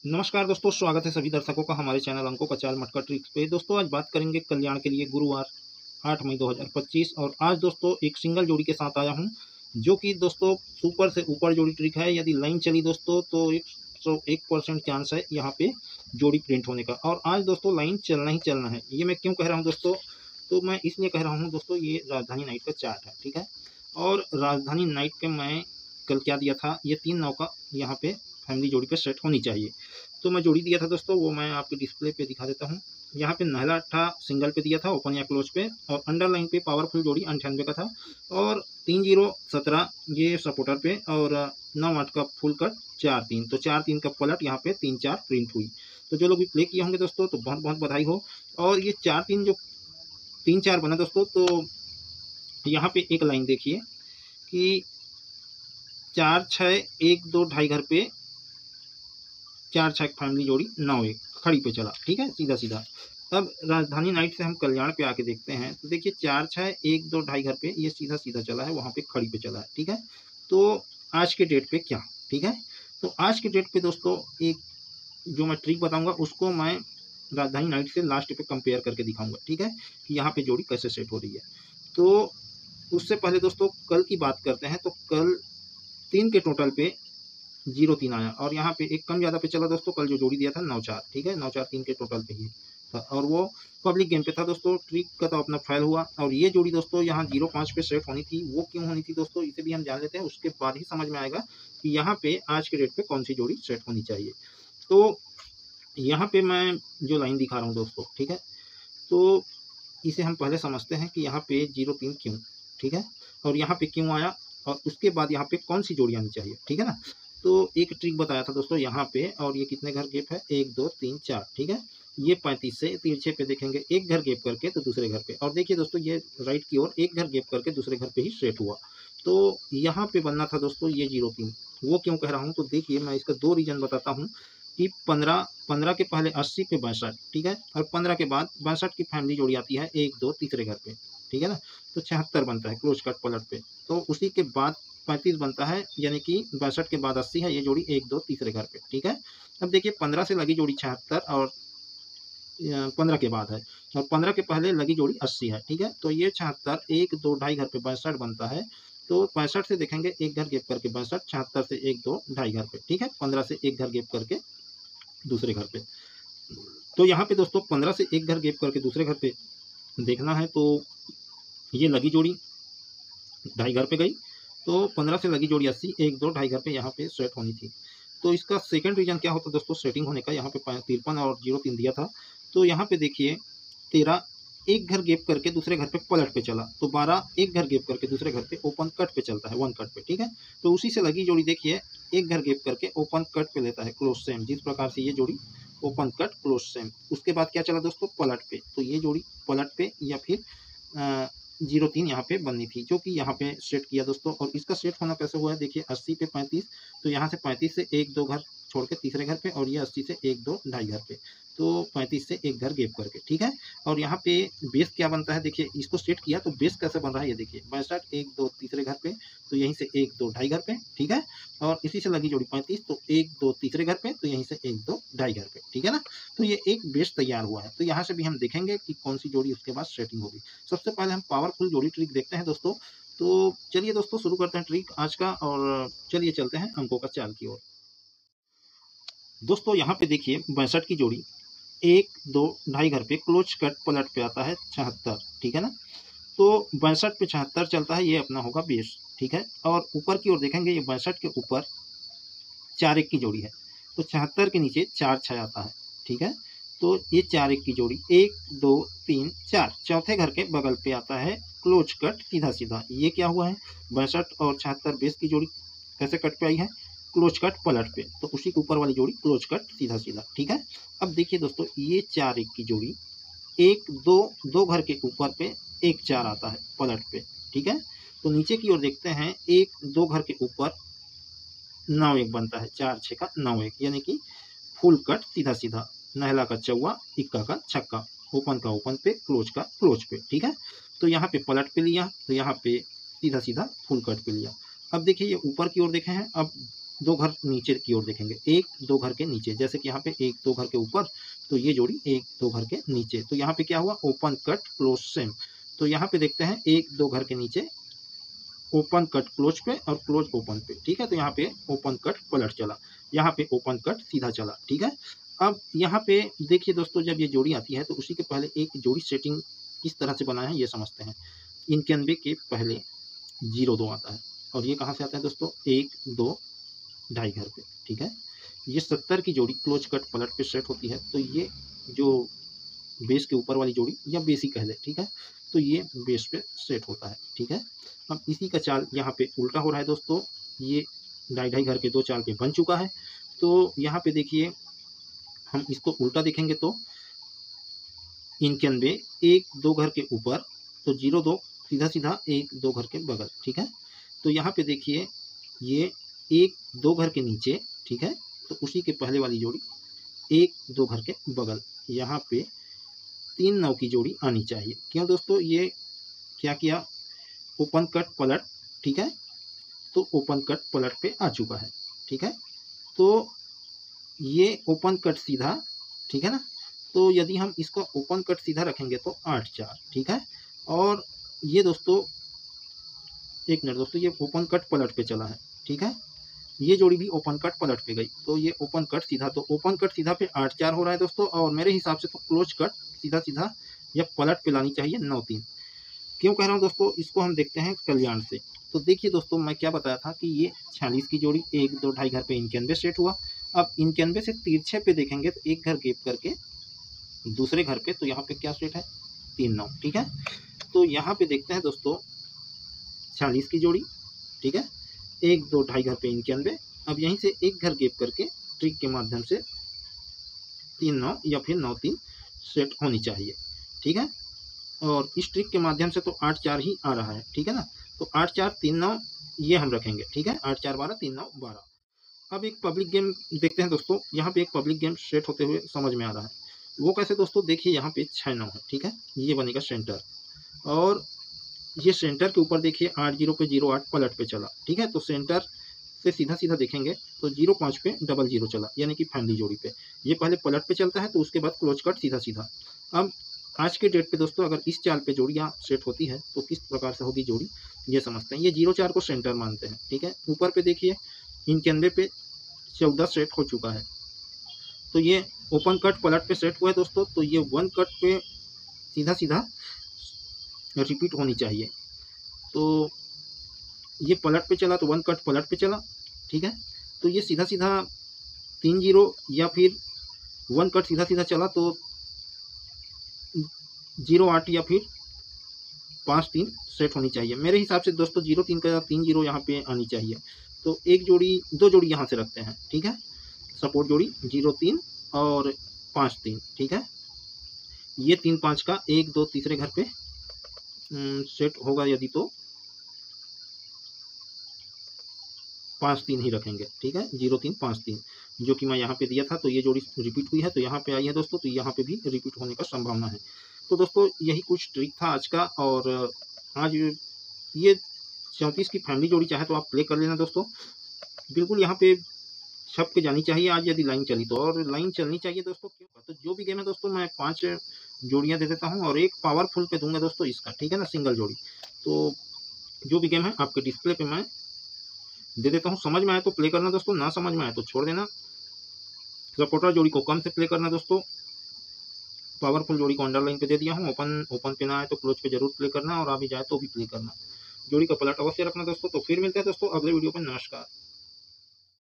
नमस्कार दोस्तों, स्वागत है सभी दर्शकों का हमारे चैनल अंकों का चाल मटका ट्रिक्स पे। दोस्तों आज बात करेंगे कल्याण के लिए गुरुवार 8 मई 2025। और आज दोस्तों एक सिंगल जोड़ी के साथ आया हूं, जो कि दोस्तों सुपर से ऊपर जोड़ी ट्रिक है। यदि लाइन चली दोस्तों तो 101% चांस है यहाँ पे जोड़ी प्रिंट होने का। और आज दोस्तों लाइन चलना ही चलना है। ये मैं क्यों कह रहा हूँ दोस्तों, तो मैं इसलिए कह रहा हूँ दोस्तों, ये राजधानी नाइट का चार्ट है, ठीक है। और राजधानी नाइट पे मैं कल क्या दिया था, ये 3 नौका यहाँ पे फैमिली जोड़ी पे सेट होनी चाहिए। तो मैं जोड़ी दिया था दोस्तों, वो मैं आपके डिस्प्ले पे दिखा देता हूँ। यहाँ पे नहला अट्ठा सिंगल पे दिया था, ओपन या क्लोज पे, और अंडरलाइन पे पावरफुल जोड़ी 98 का था, और 3017 ये सपोर्टर पे, और 9-8 का फुल कट 4-3। तो 4-3 का पलट यहाँ पे 3-4 प्रिंट हुई। तो जो लोग भी प्ले किए होंगे दोस्तों तो बहुत बहुत बधाई हो। और ये 4-3 जो 3-4 बना दोस्तों, तो यहाँ पे एक लाइन देखिए कि 4-6-1-2 ढाई घर पे 4-6 फैमिली जोड़ी 9-1 खड़ी पे चला, ठीक है, सीधा सीधा। अब राजधानी नाइट से हम कल्याण पे आके देखते हैं, तो देखिए 4-6-1-2 ढाई घर पे ये सीधा सीधा चला है, वहाँ पे खड़ी पे चला है, ठीक है। तो आज के डेट पे क्या, ठीक है, तो आज के डेट पे दोस्तों एक जो मैं ट्रिक बताऊंगा उसको मैं राजधानी नाइट से लास्ट पे कंपेयर करके दिखाऊंगा, ठीक है, कि यहाँ पे जोड़ी कैसे सेट हो रही है। तो उससे पहले दोस्तों कल की बात करते हैं। तो कल 3 के टोटल पे 0-3 आया, और यहाँ पे एक कम ज़्यादा पे चला दोस्तों। कल जो जोड़ी दिया था 9-4, ठीक है, 9-4-3 के टोटल पे ही था, और वो पब्लिक गेम पे था दोस्तों। ट्रिक का तो अपना फेल हुआ। और ये जोड़ी दोस्तों यहाँ 0-5 पे सेट होनी थी। वो क्यों होनी थी दोस्तों, इसे भी हम जान लेते हैं, उसके बाद ही समझ में आएगा कि यहाँ पे आज के डेट पे कौन सी जोड़ी सेट होनी चाहिए। तो यहाँ पे मैं जो लाइन दिखा रहा हूँ दोस्तों, ठीक है, तो इसे हम पहले समझते हैं कि यहाँ पे 0-3 क्यों, ठीक है, और यहाँ पे क्यों आया, और उसके बाद यहाँ पे कौन सी जोड़ी आनी चाहिए, ठीक है ना। तो एक ट्रिक बताया था दोस्तों यहाँ पे, और ये कितने घर गैप है, 1 2 3 4, ठीक है। ये 35 से तिरछे पे देखेंगे, एक घर गैप करके तो दूसरे घर पे, और देखिए दोस्तों ये राइट की ओर एक घर गैप करके दूसरे घर पे ही सेट हुआ। तो यहाँ पे बनना था दोस्तों ये 0-3। वो क्यों कह रहा हूँ, तो देखिए मैं इसका 2 रीजन बताता हूँ कि 15 के पहले 80 पे 62, ठीक है, और 15 के बाद 62 की फैमिली जोड़ी आती है 1 2 तीसरे घर पे, ठीक है ना। तो 76 बनता है क्लोज कट पलट पे। तो उसी के बाद 35 बनता है, यानी कि 62 के बाद 80 है, ये जोड़ी 1 2 तीसरे घर पे, ठीक है। अब देखिए 15 से लगी जोड़ी 76, और 15 के बाद है, और 15 के पहले लगी जोड़ी 80 है, ठीक है। तो ये 76 1 2 ढाई घर पे 62 बनता है। तो 65 से देखेंगे एक घर गैप करके 62, 76 से 1 2 ढाई घर पे, ठीक है, 15 से एक घर गैप करके दूसरे घर पे। तो यहाँ पे दोस्तों 15 से एक घर गैप करके दूसरे घर पे देखना है, तो ये लगी जोड़ी ढाई घर पे गई। तो 15 से लगी जोड़ी 80 1 2 ढाई घर पे यहाँ पे सेट होनी थी। तो इसका सेकंड रीजन क्या होता दोस्तों सेटिंग होने का, यहाँ पे 53 और 0-3 दिया था। तो यहाँ पे देखिए 13 एक घर गैप करके दूसरे घर पे पलट पे चला, तो 12 एक घर गैप करके दूसरे घर पे ओपन कट पे चलता है, वन कट पे, ठीक है। तो उसी से लगी जोड़ी देखिए एक घर गैप करके ओपन कट पे लेता है क्लोज सेम, जिस प्रकार से ये जोड़ी ओपन कट क्लोज सेम। उसके बाद क्या चला दोस्तों, पलट पे। तो ये जोड़ी पलट पे या फिर 0-3 यहाँ पे बननी थी, जो कि यहाँ पे सेट किया दोस्तों। और इसका सेट होना कैसे हुआ है, देखिए 80 पे 35, तो यहाँ से 35 से 1 2 घर छोड़ के तीसरे घर पे, और ये 80 से 1 2 ढाई घर पे, तो 35 से एक घर गैप करके, ठीक है। और यहाँ पे बेस क्या बनता है, देखिए इसको सेट किया तो बेस कैसे बन रहा है, ये देखिए 62 1 2 तीसरे घर पे, तो यहीं से 1 2 ढाई घर पे, ठीक है। और इसी से लगी जोड़ी 35, तो 1 2 तीसरे घर पे, तो यहीं से 1 2 ढाई घर पे, ठीक है ना। तो ये एक बेस तैयार हुआ है। तो यहाँ से भी हम देखेंगे कि कौन सी जोड़ी उसके बाद सेटिंग होगी। सबसे पहले हम पावरफुल जोड़ी ट्रिक देखते हैं दोस्तों। तो चलिए दोस्तों शुरू करते हैं ट्रिक आज का, और चलिए चलते हैं अंकों का चाल की ओर। दोस्तों यहाँ पे देखिए 62 की जोड़ी 1 2 ढाई घर पे क्लोज कट पलट पे आता है 76, ठीक है ना। तो 62 पे 76 चलता है, ये अपना होगा बेस, ठीक है। और ऊपर की ओर देखेंगे, ये 62 के ऊपर 4-1 की जोड़ी है, तो 76 के नीचे 4-6 आता है, ठीक है। तो ये 4-1 की जोड़ी 1 2 3 4 चौथे घर के बगल पे आता है क्लोज कट सीधा सीधा। ये क्या हुआ है, 62 और 76 बेस की जोड़ी कैसे कट पे आई है, क्लोज कट पलट पे, तो उसी के ऊपर वाली जोड़ी क्लोज कट सीधा सीधा, ठीक है। अब देखिए दोस्तों ये 4-1 की जोड़ी 1 2 दो घर के ऊपर पे 1-4 आता है पलट पे, ठीक है। तो नीचे की ओर देखते हैं, 1 2 घर के ऊपर 9-1 बनता है, 4-6 का 9-1, यानी कि फुल कट सीधा सीधा, नहला का चौवा, इक्का का छक्का, ओपन का ओपन पे, क्लोज का क्लोज पे, ठीक है। तो यहाँ पे पलट पे लिया, तो यहाँ पे सीधा सीधा फुल कट पे लिया। अब देखिए ये ऊपर की ओर देखे हैं, अब दो घर नीचे की ओर देखेंगे, एक दो घर के नीचे, जैसे कि यहाँ पे एक दो घर के ऊपर, तो ये जोड़ी एक दो घर के नीचे। तो यहाँ पे क्या हुआ, ओपन कट क्लोज सेम। तो यहाँ पे देखते हैं एक दो घर के नीचे ओपन कट क्लोज पे और क्लोज ओपन पे, ठीक है। तो यहाँ पे ओपन कट पलट चला, यहाँ पे ओपन कट सीधा चला, ठीक है। अब यहाँ पे देखिए दोस्तों, जब ये जोड़ी आती है तो उसी के पहले एक जोड़ी सेटिंग किस तरह से बनाया है ये समझते हैं। 91 के पहले 02 आता है, और ये कहाँ से आता है दोस्तों, 1 2 ढाई घर पे, ठीक है। ये 70 की जोड़ी क्लोज कट पलट पे सेट होती है, तो ये जो बेस के ऊपर वाली जोड़ी या बेस ही कह ले, ठीक है, तो ये बेस पे सेट होता है, ठीक है। अब इसी का चाल यहाँ पे उल्टा हो रहा है दोस्तों, ये ढाई ढाई घर के दो चाल पे बन चुका है। तो यहाँ पे देखिए हम इसको उल्टा देखेंगे तो 91 एक दो घर के ऊपर, तो 02 सीधा सीधा एक दो घर के बगल, ठीक है। तो यहाँ पे देखिए ये एक दो घर के नीचे, ठीक है, तो उसी के पहले वाली जोड़ी एक दो घर के बगल, यहाँ पे 3 9 की जोड़ी आनी चाहिए। क्यों दोस्तों, ये क्या किया, ओपन कट पलट, ठीक है, तो ओपन कट पलट पे आ चुका है, ठीक है। तो ये ओपन कट सीधा, ठीक है ना, तो यदि हम इसको ओपन कट सीधा रखेंगे तो 8 4, ठीक है। और ये दोस्तों एक मिनट दोस्तों, ये ओपन कट पलट पे चला है, ठीक है, ये जोड़ी भी ओपन कट पलट पे गई, तो ये ओपन कट सीधा, तो ओपन कट सीधा पे 8 4 हो रहा है दोस्तों। और मेरे हिसाब से तो क्लोज कट सीधा सीधा या पलट पे लानी चाहिए 9 3। क्यों कह रहा हूँ दोस्तों, इसको हम देखते हैं कल्याण से। तो देखिए दोस्तों, मैं क्या बताया था कि ये 46 की जोड़ी एक दो ढाई घर पे 91 सेट हुआ। अब 91 से तिरछे पे देखेंगे तो एक घर गैप करके दूसरे घर पे, तो यहाँ पे क्या सेट है, 3 9, ठीक है। तो यहाँ पे देखते हैं दोस्तों 46 की जोड़ी, ठीक है, एक दो ढाई घर पे 91। अब यहीं से एक घर गैप करके ट्रिक के माध्यम से 3 9 या फिर 9 3 सेट होनी चाहिए, ठीक है। और इस ट्रिक के माध्यम से तो 8 4 ही आ रहा है, ठीक है ना। तो 8 4 3 9 ये हम रखेंगे, ठीक है, 8 4 12 3 9 12। अब एक पब्लिक गेम देखते हैं दोस्तों, यहाँ पे एक पब्लिक गेम सेट होते हुए समझ में आ रहा है। वो कैसे दोस्तों, देखिए यहाँ पे 6 9 है, ठीक है, ये बनेगा सेंटर, और ये सेंटर के ऊपर देखिए 8 0 पे 0 8 पलट पे चला, ठीक है। तो सेंटर से सीधा सीधा देखेंगे तो 0 5 पे 0 0 चला, यानी कि फैमिली जोड़ी पे। ये पहले पलट पे चलता है, तो उसके बाद क्लोज कट सीधा सीधा। अब आज के डेट पे दोस्तों अगर इस चाल पे जोड़ियाँ सेट होती है तो किस प्रकार से होगी जोड़ी, ये समझते हैं। ये 0 4 को सेंटर मानते हैं, ठीक है। ऊपर पे देखिए 91 पे 14 सेट हो चुका है, तो ये ओपन कट पलट पे सेट हुआ है दोस्तों। तो ये 1 कट पे सीधा सीधा रिपीट होनी चाहिए। तो ये पलट पे चला तो 1 कट पलट पे चला, ठीक है। तो ये सीधा सीधा 3 0 या फिर 1 कट सीधा सीधा चला तो 0 8 या फिर 5 3 सेट होनी चाहिए। मेरे हिसाब से दोस्तों 0 3 का 3 0 यहाँ पे आनी चाहिए। तो एक जोड़ी दो जोड़ी यहाँ से रखते हैं, ठीक है, सपोर्ट जोड़ी 0 3 और 5 3, ठीक है। ये 3 5 का 1 2 तीसरे घर पे सेट होगा यदि तो 5 3 ही रखेंगे, ठीक है, 0 3 5 3, जो कि मैं यहाँ पे दिया था। तो ये जोड़ी रिपीट हुई है, तो यहाँ पे आई है दोस्तों, तो यहाँ पे भी रिपीट होने का संभावना है। तो दोस्तों यही कुछ ट्रिक था आज का। और आज ये 34 की फैमिली जोड़ी चाहे तो आप प्ले कर लेना दोस्तों, बिल्कुल यहाँ पे छप के जानी चाहिए आज यदि लाइन चली तो, और लाइन चलनी चाहिए दोस्तों। क्यों, तो जो भी गेम है दोस्तों मैं 5 जोड़ियाँ दे देता हूँ और एक पावरफुल पे दूंगा दोस्तों इसका, ठीक है ना, सिंगल जोड़ी। तो जो भी गेम है आपके डिस्प्ले पे मैं दे देता हूँ। समझ में आए तो प्ले करना दोस्तों, ना समझ में आए तो छोड़ देना। सपोर्टर जोड़ी को कम से प्ले करना दोस्तों, पावरफुल जोड़ी को अंडरलाइन पे दे दिया हूँ। ओपन पे ना आए तो क्लोज पे जरूर प्ले करना, और अभी जाए तो भी प्ले करना। जोड़ी का पलट अवश्य रखना दोस्तों। तो फिर मिलते हैं दोस्तों अगले वीडियो पर। नमस्कार।